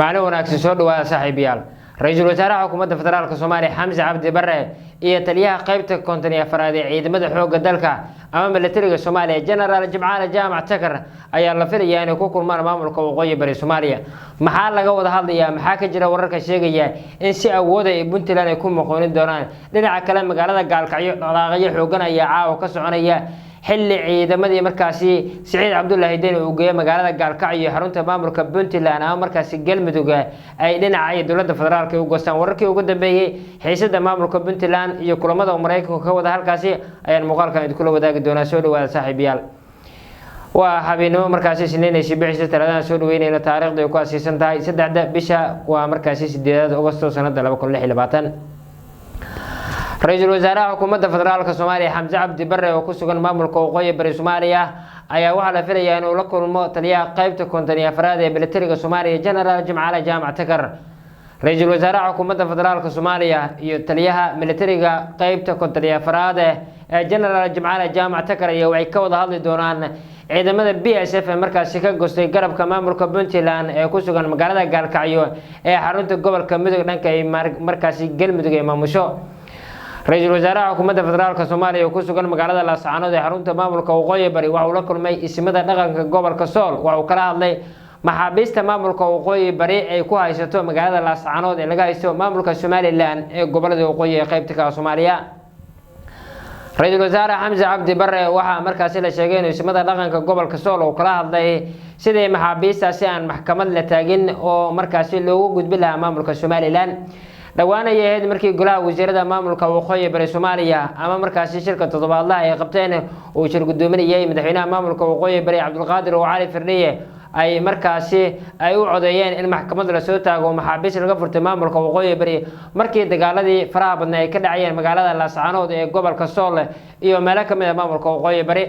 macno wanaagsan soo dhawaada saaxiibayaal ra'iisul wasaaraha xukuumadda federaalka Soomaaliya Xamse Cabdi Barre iyo taliyaha qaybta koontineed afraad ee ciidamada xoogga dalka ama militariga Soomaaliya General Jimcaale Jaamac Takar ayaa la filayaa inay ku kulmaan maamulka waqooyi bari Soomaaliya maxaa laga wada hadlayaa maxaa ka jira wararka sheegaya in si awood ay Puntland ay ku maqoonin doonaan dhinaca kale magaalada Gaalkacyo dhaqaaqyo xoogan ayaa caawa ka soconaya xilli ciidamadii markaasi Saciid Cabdullaahi Deni uu geeyay magaalada Gaalkacyo xarunta maamulka Puntland ama markaasi Galmudug ay dhinaca dowladda federaalka u goostaan wararkii ugu dambeeyay xiisada maamulka Puntland iyo kulamada Mareykanka ka wada halkaasi ayaan muuqaalkan idin kula wadaagi doonaa soo dhawaada saaxiibayaal waa habeenimo markaasi Isniinaysi bixisa talaadada soo dhaweynayna taariikhda ay ku aasaysan tahay 3 bisha waa markaasi 8 Agoosto sanada 2026 ra'iisul wasaaraha xukuumadda federaalka Soomaaliya Xamse Cabdi Barre oo ku sugan maamulka waqooyi bari Soomaaliya ayaa waxa la filayaa inuu la kulmo taliyaha qaybta koontineed afraad ee militariga Soomaaliya General Jimcaale Jaamac Takar ra'iisul wasaaraha xukuumadda federaalka Soomaaliya iyo taliyaha militariga qaybta koontineed afraad ee General Jimcaale Jaamac Takar ayaa waxay ka wada hadli doonaan ciidamada BSF markaasi ka goostay garabka maamulka Puntland ee ku sugan magaalada Gaalkacyo ee xarunta gobolka Mudug dhanka ay markaasi Galmudug ay maamusho ra'iisul wasaaraha xukuumadda federaalka Soomaaliya oo ku sugan magaalada Laascaanood ee xarunta maamulka waqooyi bari waxa uu la kulmay ismada dhaqanka gobolka Sool waxa uu kala hadlay maxaabiista maamulka waqooyi bari ay ku haysato magaalada Laascaanood ee laga haysto maamulka Somaliland ee gobolada waqooyi ee qaybta ka Soomaaliya ra'iisul wasaare Xamse Cabdi Barre waxa markaasi la sheegay in ismada dhaqanka gobolka Sool uu kala hadlay sidii maxaabiistaasi aan maxkamad la taagin oo markaasi loogu gudbi lahaa maamulka Somaliland dhawaana yahay markii golaha wasiirada maamulka waqooyi bari Soomaaliya ama markaasi shirka toddobaadlaha ay qabteen oo shir gudoominayay madaxweynaha maamulka waqooyi bari Cabdulqaadir Cali Firdhiye ay markaasi ay u codeeyeen in maxkamad la soo taago maxaabiis laga furtay maamulka waqooyi bari markii dagaaladii faraha badnaa ay ka dhacayeen magaalada Laascaanood ee gobolka Sool iyo meelo ka mid ah maamulka waqooyi bari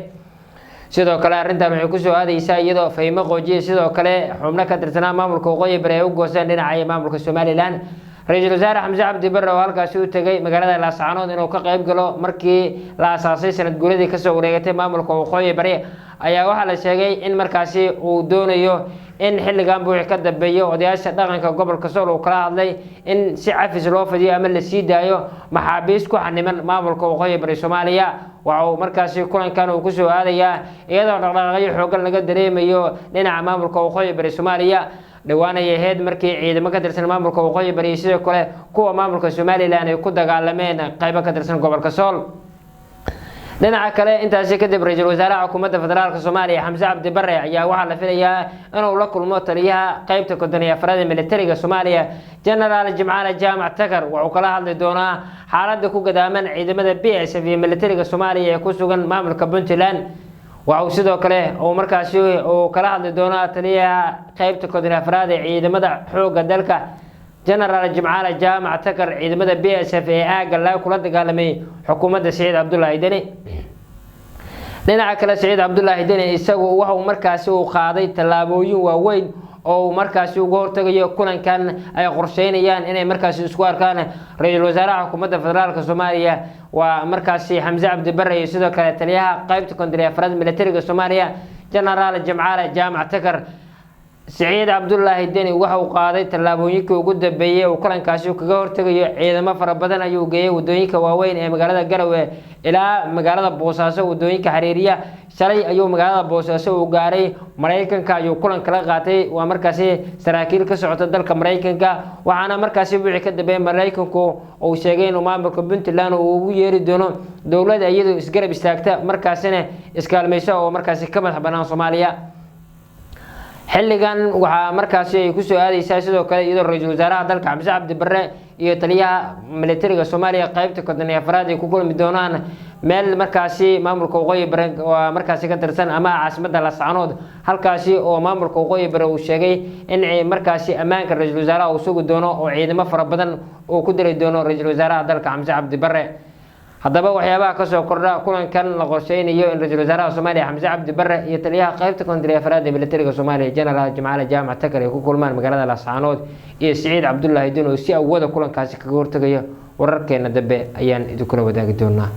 sidoo kale arrintan waxay ku soo aadaysaa iyadoo Faymo Qoojiye sidoo kale xubno ka tirsanaa maamulka waqooyi bari ay u goosteen dhinaca maamulka Somaliland ra'iisul wasaare Xamse Cabdi Barre oo halkaas u tagay magaalada Laascaanood inuu ka qayb galo markii la aasaasay sanad guuradii ka soo wareegatay maamulka waqooyi bari ayaa waxa la sheegay in markaasi uu doonayo in xilligan buux ka dambeeyo odayaasha dhaqanka gobolka Sool uu kala hadlay in si cafis loo fidiyo ama la sii daayo maxaabiis ku xaniman maamulka waqooyi bari Soomaaliya waxa uu markaasi kulankan uu ku soo aadayaa iyadoo dhaqdhaqaaqyo xoogan laga dareemayo dhinaca maamulka waqooyi bari Soomaaliya dhawaana yahay markii ciidamo ka tirsan maamulka waqooyi bari sidoo kale kuwa maamulka Somaliland ay ku dagaalameen qaybo ka tirsan gobolka Sool dhinaca kale intaasi kadib ra'iisul wasaaraha xukuumadda federaalka Soomaaliya Xamse Cabdi Barre ayaa waxa la filayaa inuu la kulmo taliyaha qaybta koontineed afraad ee militariga Soomaaliya General Jimcaale Jaamac Takar waxa uu kala hadli doonaa xaaladda ku gadaaman ciidamada BSF iyo militariga Soomaaliya ee ku sugan maamulka Puntland waxa uu sidoo kale oo markaasi oo kala hadli doonaa taliyaha qaybta koontineed afraad ee ciidamada xoogga dalka General Jimcaale Jaamac Takar ciidamada BSF ee aaga la kula dagaalamay xukuumadda Saciid Cabdullaahi Deni dhinaca kale Saciid Cabdullaahi Deni isagu waxa uu markaasi u qaaday tallaabooyin waaweyn oo markaasi uga hortagayo kulankan ay qorsheynayaan inay markaasi isku arkaan ra'iisul wasaaraha xukuumadda federaalka Soomaaliya waa markaasi Xamse Cabdi Barre iyo sidoo kale taliyaha qaybta koontineed afraad militariga Soomaaliya General Jimcaale Jaamac Takar Saciid Cabdullaahi Deni waxa uu qaaday tallaabooyinkii ugu dambeeyay oo kulankaasi kaga hortagayo ciidamo fara badan ayuu geeyay wadooyinka waaweyn ee magaalada Garowe ilaa magaalada Boosaaso wadooyinka xiriiriya shalay ayuu magaalada Boosaaso u gaaray Mareykanka ayuu kulan kala qaatay waa markaasi saraakiil ka socota dalka Mareykanka waxaana markaasi wixii ka dambeeyay Mareykanku oo sheegay in maamulka Puntland uu ugu yeeri doono dowladda iyadoo isgarab istaagta markaasina iskaalmayso oo markaasi ka madax banaan Soomaaliya xilligan waxa markaasi ay ku soo aadaysaa sidoo kale iyadoo ra'iisul wasaaraha dalka Xamse Cabdi Barre iyo taliyaha militariga Soomaaliya qaybta koontineed afraad ay ku kulmi doonaan meel markaasi maamulka waqooyi bari oo markaasi ka tirsan ama caasimadda Laascaanood halkaasi oo maamulka waqooyi bari uu sheegay in ay markaasi ammaanka ra'iisul wasaaraha uu sugi doono oo ciidamo fara badan uu ku diray doono ra'iisul wasaaraha dalka Xamse Cabdi Barre haddaba waxyaabaha ka soo kordha kulankan la qorsheynayo in ra'iisul wasaaraha Soomaaliya Xamse Cabdi Barre iyo taliyaha qaybta koontineed afraad ee militariga Soomaaliya General Jimcaale Jaamac Takar ay ku kulmaan magaalada Laascaanood iyo Saciid Cabdullaahi Deni oo si awooda kulankaasi kaga hortagaya wararkeena dambe ayaan idin kula wadaagi doonaa